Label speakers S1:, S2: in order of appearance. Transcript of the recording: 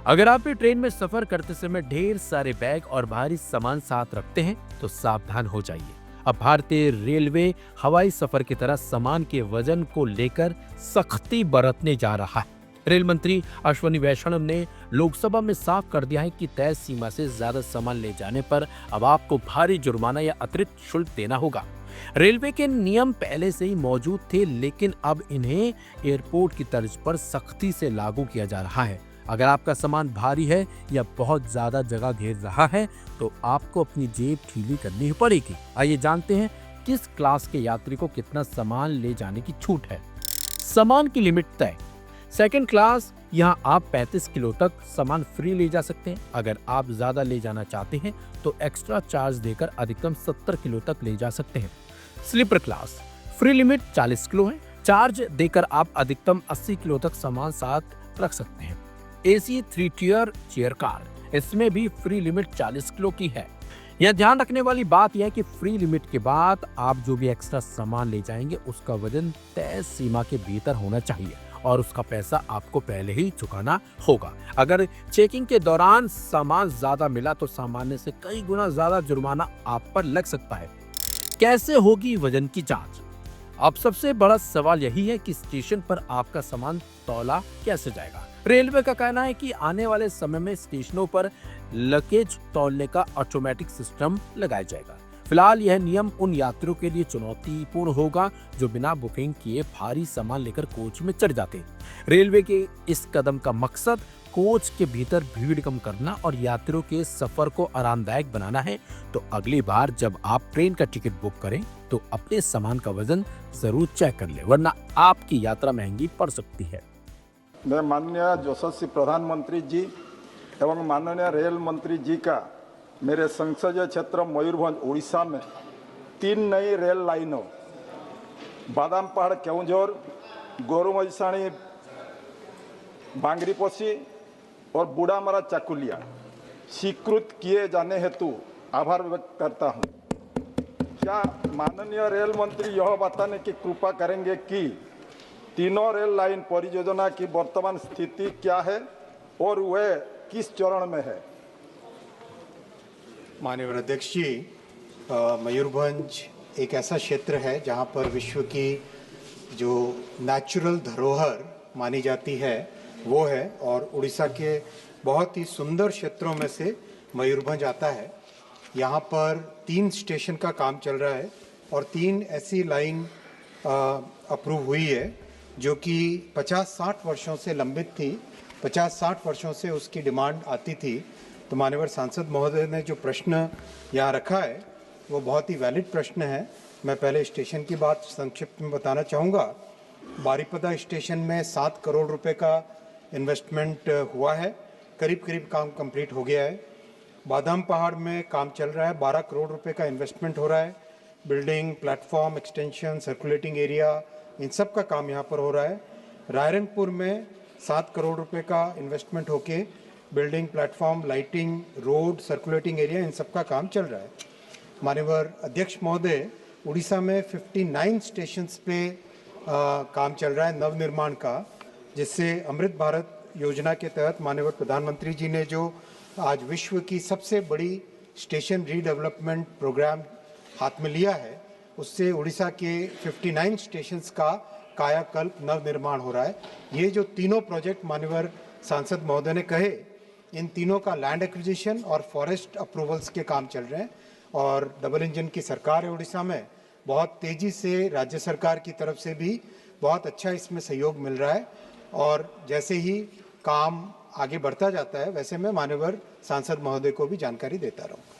S1: अगर आप भी ट्रेन में सफर करते समय ढेर सारे बैग और भारी सामान साथ रखते हैं तो सावधान हो जाइए। अब भारतीय रेलवे हवाई सफर की तरह सामान के वजन को लेकर सख्ती बरतने जा रहा है। रेल मंत्री अश्विनी वैष्णव ने लोकसभा में साफ कर दिया है कि तय सीमा से ज्यादा सामान ले जाने पर अब आपको भारी जुर्माना या अतिरिक्त शुल्क देना होगा। रेलवे के नियम पहले से ही मौजूद थे, लेकिन अब इन्हें एयरपोर्ट की तर्ज पर सख्ती से लागू किया जा रहा है। अगर आपका सामान भारी है या बहुत ज्यादा जगह घेर रहा है तो आपको अपनी जेब ढीली करनी ही पड़ेगी। आइए जानते हैं किस क्लास के यात्री को कितना सामान ले जाने की छूट है। सामान की लिमिट तय। सेकंड क्लास, यहाँ आप 35 किलो तक सामान फ्री ले जा सकते हैं। अगर आप ज्यादा ले जाना चाहते हैं तो एक्स्ट्रा चार्ज देकर अधिकतम 70 किलो तक ले जा सकते हैं। Sleeper class, free limit 40 kilo है। चार्ज देकर आप अधिकतम 80 किलो तक सामान साथ रख सकते हैं। एसी 3 टियर चेयर कार, इसमें भी फ्री लिमिट 40 किलो की है। यह ध्यान रखने वाली बात यह है कि फ्री लिमिट के बाद आप जो भी एक्स्ट्रा सामान ले जाएंगे उसका वजन तय सीमा के भीतर होना चाहिए और उसका पैसा आपको पहले ही चुकाना होगा। अगर चेकिंग के दौरान सामान ज्यादा मिला तो सामान्य से कई गुना ज्यादा जुर्माना आप पर लग सकता है। कैसे होगी वजन की जांच? अब सबसे बड़ा सवाल यही है कि स्टेशन पर आपका सामान तौला कैसे जाएगा। रेलवे का कहना है कि आने वाले समय में स्टेशनों पर लगेज तौलने का ऑटोमेटिक सिस्टम लगाया जाएगा। फिलहाल यह नियम उन यात्रियों के लिए चुनौतीपूर्ण होगा जो बिना बुकिंग किए भारी सामान लेकर कोच में चढ़ जाते हैं। रेलवे के इस कदम का मकसद कोच के भीतर भीड़ कम करना और यात्रियों के सफर को आरामदायक बनाना है। तो अगली बार जब आप ट्रेन का टिकट बुक करें तो अपने सामान का वजन जरूर चेक कर ले, वरना आपकी यात्रा महंगी पड़ सकती है।
S2: मैं माननीय यशस्वी प्रधानमंत्री जी एवं माननीय रेल मंत्री जी का मेरे संसदीय क्षेत्र मयूरभंज उड़ीसा में 3 नई रेल लाइनों बादामपाहाड़ केउंझर, गोरुमैसाणी बांगरीपोशी और बुढ़ामरा चाकुलिया स्वीकृत किए जाने हेतु आभार व्यक्त करता हूं। क्या माननीय रेल मंत्री यह बताने की कृपा करेंगे कि तीनों रेल लाइन परियोजना की वर्तमान स्थिति क्या है और वह किस चरण में है?
S3: माननीय अध्यक्ष जी, मयूरभंज एक ऐसा क्षेत्र है जहां पर विश्व की जो नेचुरल धरोहर मानी जाती है वो है, और उड़ीसा के बहुत ही सुंदर क्षेत्रों में से मयूरभंज आता है। यहाँ पर 3 स्टेशन का काम चल रहा है और 3 ऐसी लाइन अप्रूव हुई है जो कि 50-60 वर्षों से लंबित थी। 50-60 वर्षों से उसकी डिमांड आती थी। तो माननीय सांसद महोदय ने जो प्रश्न यहाँ रखा है वो बहुत ही वैलिड प्रश्न है। मैं पहले स्टेशन की बात संक्षिप्त में बताना चाहूँगा। बारीपदा स्टेशन में 7 करोड़ रुपए का इन्वेस्टमेंट हुआ है, करीब करीब काम कंप्लीट हो गया है। बादाम पहाड़ में काम चल रहा है, 12 करोड़ रुपए का इन्वेस्टमेंट हो रहा है। Building, platform, extension, circulating area, इन सब का काम यहाँ पर हो रहा है। रायरंगपुर में 7 करोड़ रुपए का इन्वेस्टमेंट होके building, platform, lighting, road, circulating area, इन सब का काम चल रहा है। माननीय अध्यक्ष महोदय, उड़ीसा में 59 स्टेशंस पे काम चल रहा है नवनिर्माण का, जिससे अमृत भारत योजना के तहत माननीय प्रधानमंत्री जी ने जो आज विश्व की सबसे बड़ी स्टेशन रीडेवलपमेंट प्रोग्राम हाथ में लिया है, उससे उड़ीसा के 59 स्टेशंस का कायाकल्प नवनिर्माण हो रहा है। ये जो तीनों प्रोजेक्ट माननीय सांसद महोदय ने कहे, इन तीनों का लैंड एक्विजिशन और फॉरेस्ट अप्रूवल्स के काम चल रहे हैं और डबल इंजन की सरकार है उड़ीसा में। बहुत तेजी से राज्य सरकार की तरफ से भी बहुत अच्छा इसमें सहयोग मिल रहा है और जैसे ही काम आगे बढ़ता जाता है वैसे मैं माननीय सांसद महोदय को भी जानकारी देता रहूँगा।